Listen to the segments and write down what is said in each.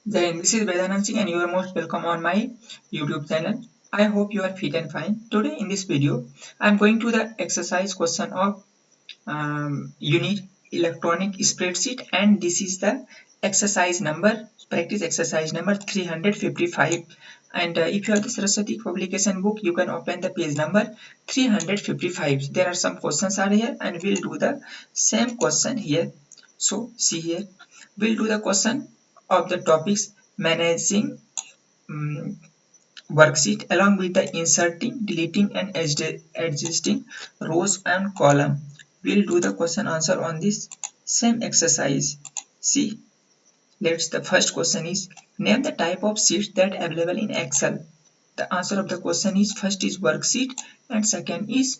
Then this is Vedanand Singh and you are most welcome on my YouTube channel. I hope you are fit and fine. Today in this video, I am going to the exercise question of unit electronic spreadsheet, and this is the exercise number, practice exercise number 355. And if you have the Saraswati publication book, you can open the page number 355. There are some questions are here and we'll do the same question here. So see here, we'll do the question of the topics managing um, worksheet along with the inserting, deleting and adjusting rows and column. We'll do the question answer on this same exercise. See, the first question is name the type of sheets that available in Excel. The answer of the question is first is worksheet and second is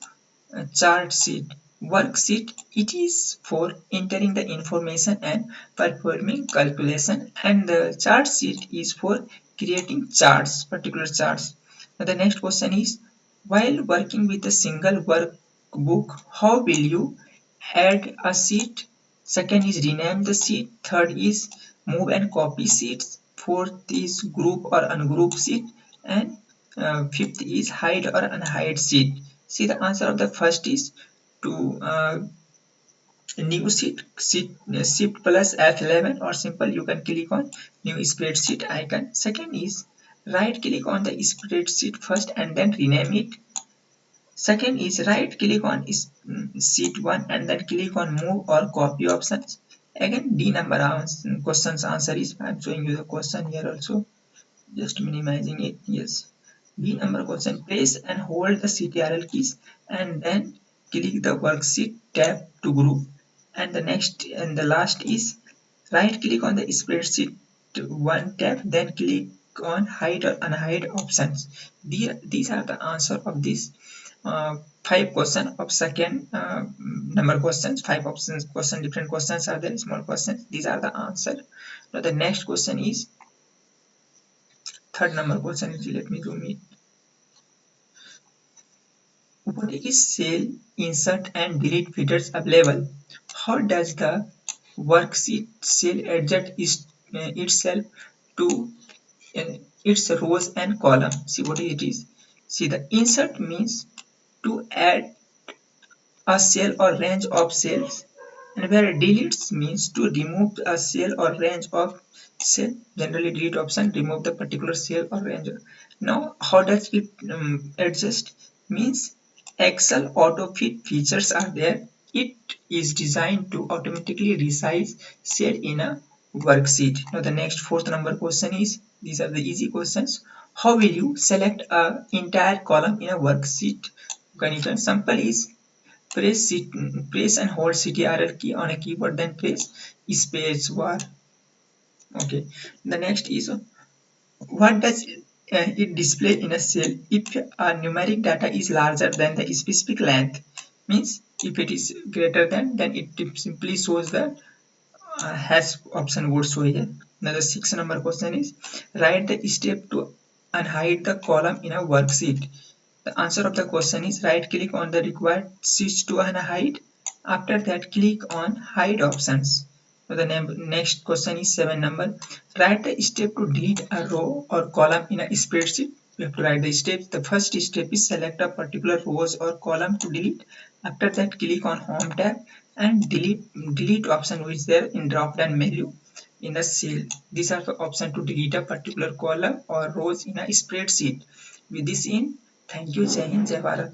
chart sheet. Worksheet, it is for entering the information and performing calculation, and the chart sheet is for creating charts, particular charts. Now the next question is while working with a single workbook, how will you add a sheet? Second is rename the sheet. Third is move and copy sheets. Fourth is group or ungroup sheet, and fifth is hide or unhide sheet. See, the answer of the first is to new shift plus F11, or simple you can click on new spreadsheet icon. Second is right click on the spreadsheet first and then rename it. Second is right click on sheet 1 and then click on move or copy options. Again, D number questions answer is, I am showing you the question here also, just minimizing it. Yes, B number question, press and hold the CTRL keys and then click the worksheet tab to group. And the next and the last is right click on the spreadsheet 1 tab, then click on hide or unhide options. These are the answer of this five question of second number questions. Five options question, different questions are there, small questions. These are the answer. Now the next question is third number question is, let me zoom it. What is cell insert and delete features available? How does the worksheet cell adjust itself to its rows and column? See what it is. See, the insert means to add a cell or range of cells, and where deletes means to remove a cell or range of cell. Generally delete option remove the particular cell or range. Now how does it adjust? Means Excel auto fit features are there. It is designed to automatically resize cell in a worksheet. Now the next fourth number question is, these are the easy questions. How will you select a entire column in a worksheet? You can simple is press and hold CTRL key on a keyboard, then press space bar. Okay. The next is what does it display in a cell if numeric data is larger than the specific length? Means if it is greater than, then it simply shows the hash option would show here. Now the 6 number question is write the step to unhide the column in a worksheet. The answer of the question is right click on the required sheets to unhide. After that, click on hide options. So the next question is 7 number. Write the step to delete a row or column in a spreadsheet. We have to write the steps. The first step is select a particular rows or column to delete. After that, click on home tab and delete option which is there in drop down menu in the cell. These are the option to delete a particular column or rows in a spreadsheet. With this in, thank you. Jai Hind, Jai Bharat.